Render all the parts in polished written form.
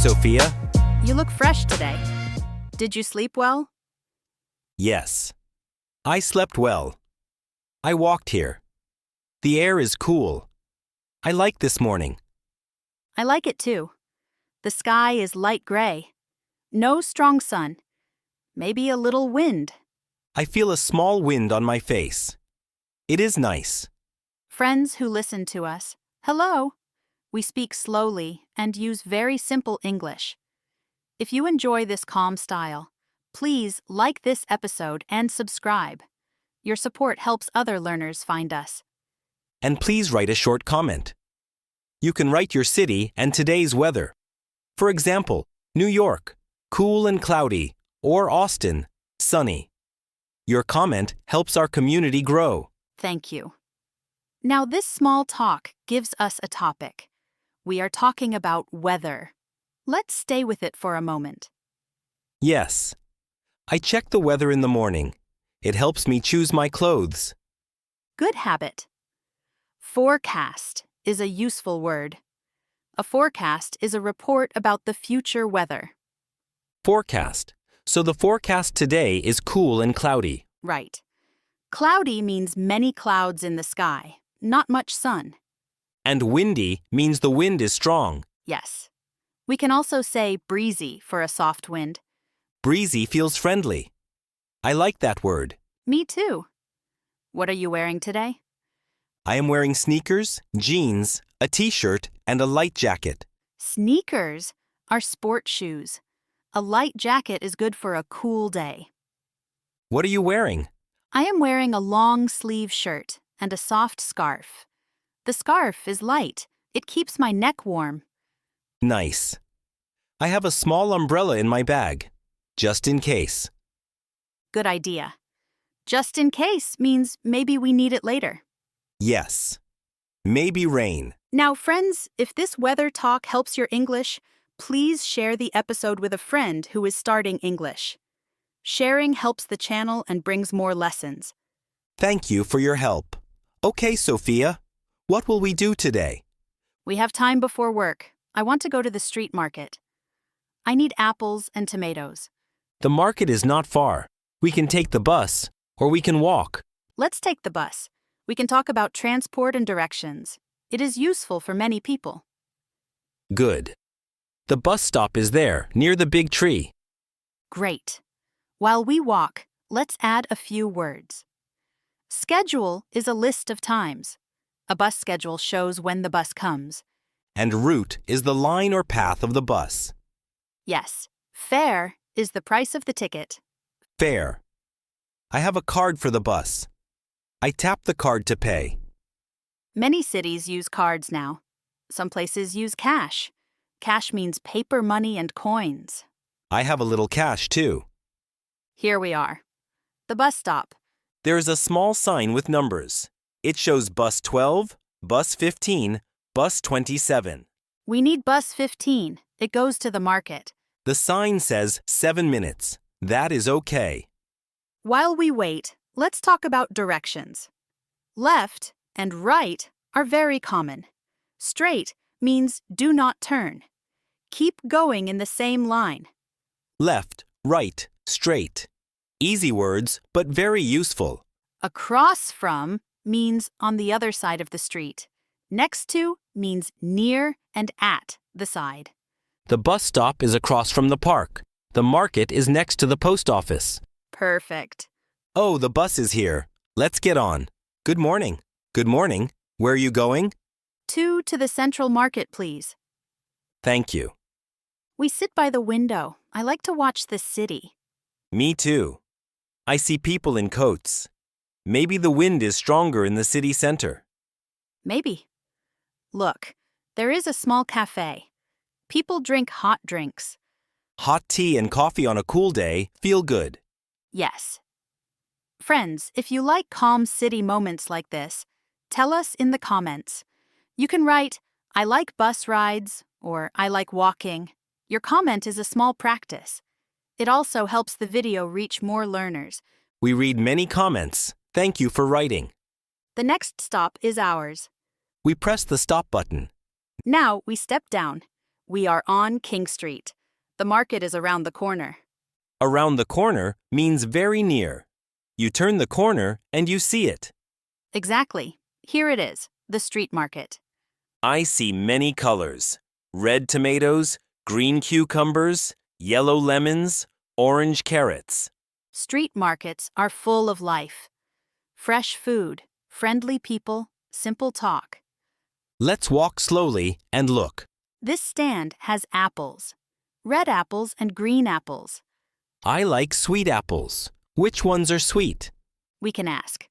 Sophia. You look fresh today. Did you sleep well? Yes. I slept well. I walked here. The air is cool. I like this morning. I like it too. The sky is light gray. No strong sun. Maybe a little wind. I feel a small wind on my face. It is nice. Friends who listen to us, hello. We speak slowly and use very simple English. If you enjoy this calm style, please like this episode and subscribe. Your support helps other learners find us. And please write a short comment. You can write your city and today's weather. For example, New York, cool and cloudy, or Austin, sunny. Your comment helps our community grow. Thank you. Now this small talk gives us a topic. We are talking about weather. Let's stay with it for a moment. Yes. I check the weather in the morning. It helps me choose my clothes. Good habit. Forecast is a useful word. A forecast is a report about the future weather. Forecast. So the forecast today is cool and cloudy. Right. Cloudy means many clouds in the sky, not much sun. And windy means the wind is strong. Yes. We can also say breezy for a soft wind. Breezy feels friendly. I like that word. Me too. What are you wearing today? I am wearing sneakers, jeans, a t-shirt, and a light jacket. Sneakers are sport shoes. A light jacket is good for a cool day. What are you wearing? I am wearing a long sleeve shirt and a soft scarf. The scarf is light. It keeps my neck warm. Nice. I have a small umbrella in my bag, just in case. Good idea. Just in case means maybe we need it later. Yes. Maybe rain. Now, friends, if this weather talk helps your English, please share the episode with a friend who is starting English. Sharing helps the channel and brings more lessons. Thank you for your help. Okay, Sophia. What will we do today? We have time before work. I want to go to the street market. I need apples and tomatoes. The market is not far. We can take the bus, or we can walk. Let's take the bus. We can talk about transport and directions. It is useful for many people. Good. The bus stop is there, near the big tree. Great. While we walk, let's add a few words. Schedule is a list of times. A bus schedule shows when the bus comes. And route is the line or path of the bus. Yes. Fare is the price of the ticket. Fare. I have a card for the bus. I tap the card to pay. Many cities use cards now. Some places use cash. Cash means paper money and coins. I have a little cash too. Here we are. The bus stop. There is a small sign with numbers. It shows bus 12, bus 15, bus 27. We need bus 15. It goes to the market. The sign says 7 minutes. That is okay. While we wait, let's talk about directions. Left and right are very common. Straight means do not turn. Keep going in the same line. Left, right, straight. Easy words, but very useful. Across from means on the other side of the street. Next to means near and at the side. The bus stop is across from the park. The market is next to the post office. Perfect. Oh, the bus is here. Let's get on. Good morning. Good morning. Where are you going? To the central market, please. Thank you. We sit by the window. I like to watch the city. Me too. I see people in coats. Maybe the wind is stronger in the city center. Maybe. Look, there is a small cafe. People drink hot drinks. Hot tea and coffee on a cool day feel good. Yes. Friends, if you like calm city moments like this, tell us in the comments. You can write, I like bus rides, or I like walking. Your comment is a small practice. It also helps the video reach more learners. We read many comments. Thank you for writing. The next stop is ours. We press the stop button. Now we step down. We are on King Street. The market is around the corner. Around the corner means very near. You turn the corner and you see it. Exactly. Here it is, the street market. I see many colors. Red tomatoes, green cucumbers, yellow lemons, orange carrots. Street markets are full of life. Fresh food, friendly people, simple talk. Let's walk slowly and look. This stand has apples. Red apples and green apples. I like sweet apples. Which ones are sweet? We can ask.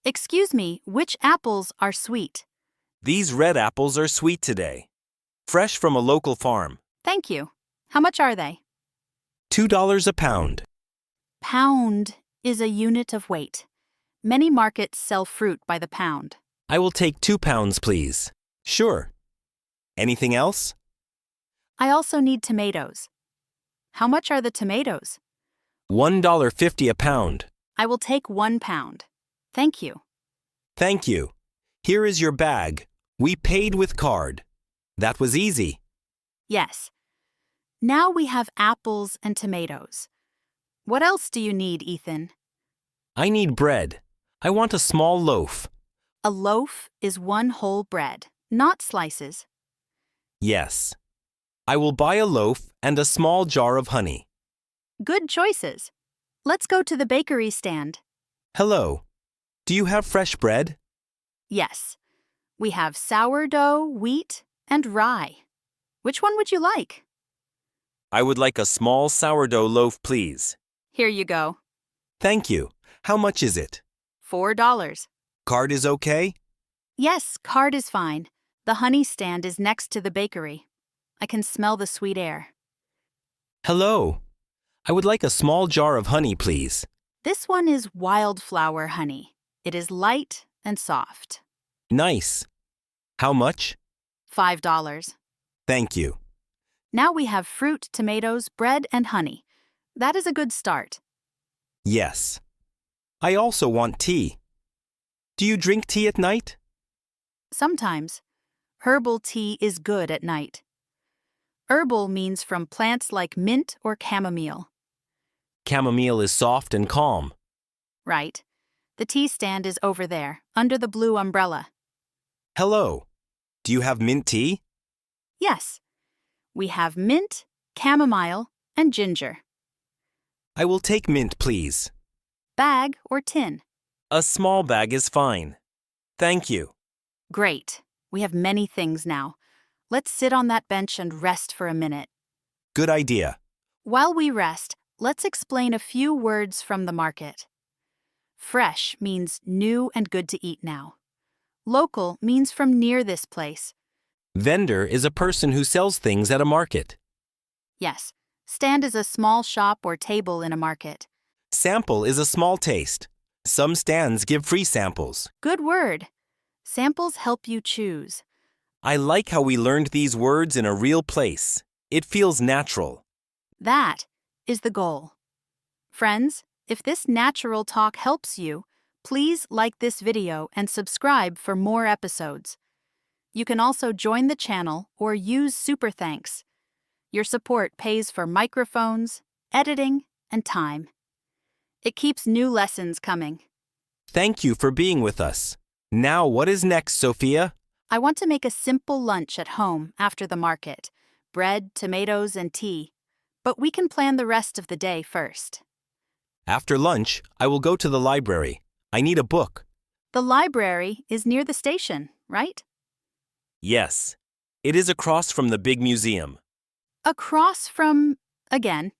Excuse me, which apples are sweet? These red apples are sweet today. Fresh from a local farm. Thank you. How much are they? $2 a pound. Pound is a unit of weight. Many markets sell fruit by the pound. I will take 2 pounds, please. Sure. Anything else? I also need tomatoes. How much are the tomatoes? $1.50 a pound. I will take 1 pound. Thank you. Thank you. Here is your bag. We paid with card. That was easy. Yes. Now we have apples and tomatoes. What else do you need, Ethan? I need bread. I want a small loaf. A loaf is one whole bread, not slices. Yes. I will buy a loaf and a small jar of honey. Good choices. Let's go to the bakery stand. Hello. Do you have fresh bread? Yes. We have sourdough, wheat, and rye. Which one would you like? I would like a small sourdough loaf, please. Here you go. Thank you. How much is it? $4. Card is okay? Yes, card is fine. The honey stand is next to the bakery. I can smell the sweet air. Hello. I would like a small jar of honey, please. This one is wildflower honey. It is light and soft. Nice. How much? $5. Thank you. Now we have fruit, tomatoes, bread, and honey. That is a good start. Yes. I also want tea. Do you drink tea at night? Sometimes. Herbal tea is good at night. Herbal means from plants like mint or chamomile. Chamomile is soft and calm. Right. The tea stand is over there, under the blue umbrella. Hello. Do you have mint tea? Yes. We have mint, chamomile, and ginger. I will take mint, please. Bag or tin? A small bag is fine. Thank you. Great. We have many things now. Let's sit on that bench and rest for a minute. Good idea. While we rest, let's explain a few words from the market. Fresh means new and good to eat now. Local means from near this place. Vendor is a person who sells things at a market. Yes, stand is a small shop or table in a market. Sample is a small taste. Some stands give free samples. Good word. Samples help you choose. I like how we learned these words in a real place. It feels natural. That is the goal. Friends, if this natural talk helps you, please like this video and subscribe for more episodes. You can also join the channel or use Super Thanks. Your support pays for microphones, editing, and time. It keeps new lessons coming. Thank you for being with us. Now what is next, Sophia? I want to make a simple lunch at home after the market. Bread, tomatoes, and tea. But we can plan the rest of the day first. After lunch, I will go to the library. I need a book. The library is near the station, right? Yes. It is across from the big museum. Across from, again,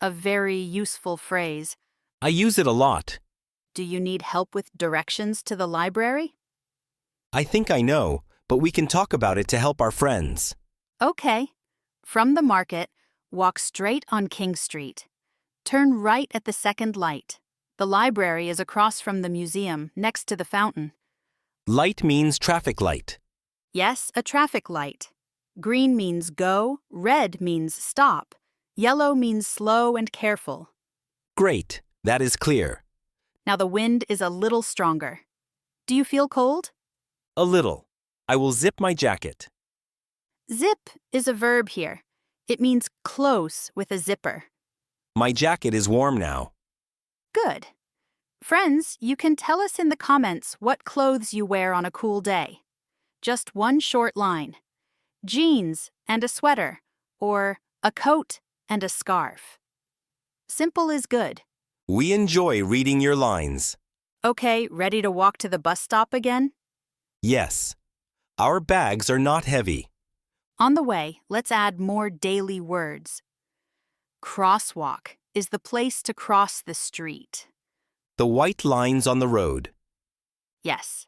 a very useful phrase. I use it a lot. Do you need help with directions to the library? I think I know, but we can talk about it to help our friends. Okay. From the market, walk straight on King Street. Turn right at the second light. The library is across from the museum, next to the fountain. Light means traffic light. Yes, a traffic light. Green means go, red means stop, yellow means slow and careful. Great, that is clear. Now the wind is a little stronger. Do you feel cold? A little. I will zip my jacket. Zip is a verb here. It means close with a zipper. My jacket is warm now. Good. Friends, you can tell us in the comments what clothes you wear on a cool day. Just one short line. Jeans and a sweater, or a coat and a scarf. Simple is good. We enjoy reading your lines. Okay, ready to walk to the bus stop again? Yes. Our bags are not heavy. On the way, let's add more daily words. Crosswalk is the place to cross the street. The white lines on the road. Yes.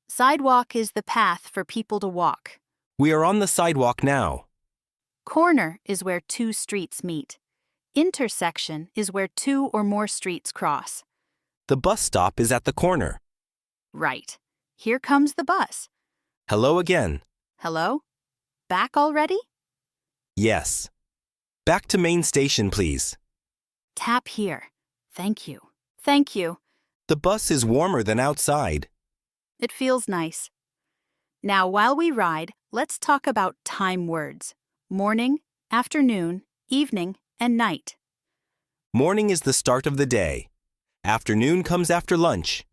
Sidewalk is the path for people to walk. We are on the sidewalk now. Corner is where two streets meet. Intersection is where two or more streets cross. The bus stop is at the corner. Right. Here comes the bus. Hello again. Hello? Back already? Yes. Back to main station, please. Tap here. Thank you. Thank you. The bus is warmer than outside. It feels nice. Now, while we ride, let's talk about time words. Morning, afternoon, evening, and night. Morning is the start of the day. Afternoon comes after lunch.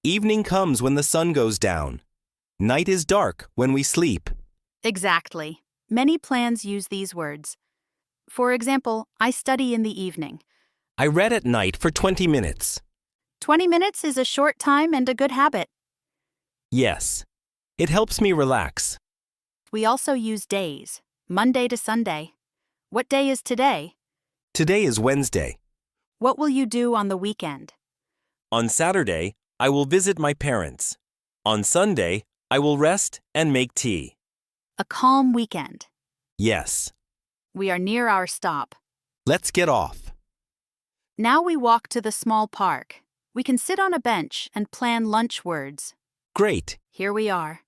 Evening comes when the sun goes down. Night is dark when we sleep. Exactly. Many plans use these words. For example, I study in the evening. I read at night for 20 minutes. 20 minutes is a short time and a good habit. Yes. It helps me relax. We also use days, Monday to Sunday. What day is today? Today is Wednesday. What will you do on the weekend? On Saturday, I will visit my parents. On Sunday, I will rest and make tea. A calm weekend. Yes. We are near our stop. Let's get off. Now we walk to the small park. We can sit on a bench and plan lunch words. Great. Here we are.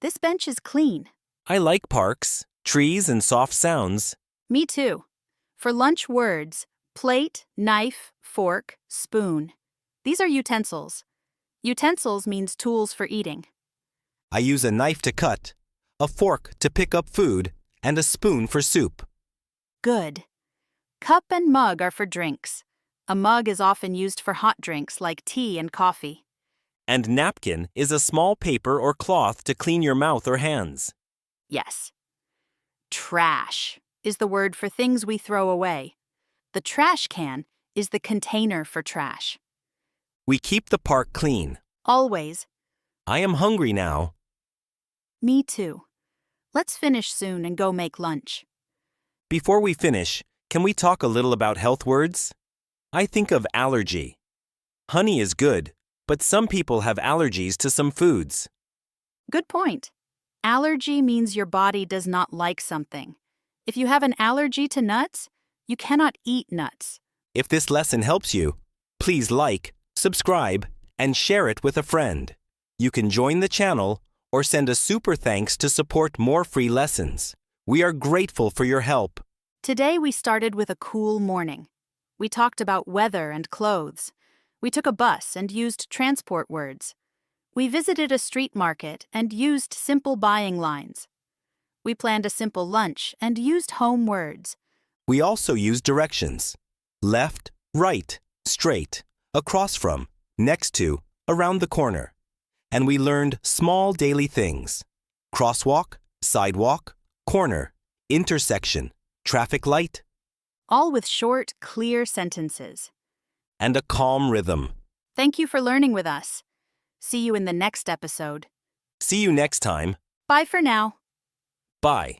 This bench is clean. I like parks, trees, and soft sounds. Me too. For lunch words, plate, knife, fork, spoon. These are utensils. Utensils means tools for eating. I use a knife to cut, a fork to pick up food, and a spoon for soup. Good. Cup and mug are for drinks. A mug is often used for hot drinks like tea and coffee. And napkin is a small paper or cloth to clean your mouth or hands. Yes. Trash is the word for things we throw away. The trash can is the container for trash. We keep the park clean. Always. I am hungry now. Me too. Let's finish soon and go make lunch. Before we finish, can we talk a little about health words? I think of allergy. Honey is good, but some people have allergies to some foods. Good point. Allergy means your body does not like something. If you have an allergy to nuts, you cannot eat nuts. If this lesson helps you, please like, subscribe, and share it with a friend. You can join the channel or send a super thanks to support more free lessons. We are grateful for your help. Today we started with a cool morning. We talked about weather and clothes. We took a bus and used transport words. We visited a street market and used simple buying lines. We planned a simple lunch and used home words. We also use directions. Left, right, straight, across from, next to, around the corner. And we learned small daily things. Crosswalk, sidewalk, corner, intersection, traffic light, All with short, clear sentences. and a calm rhythm. Thank you for learning with us. See you in the next episode. See you next time. Bye for now. Bye.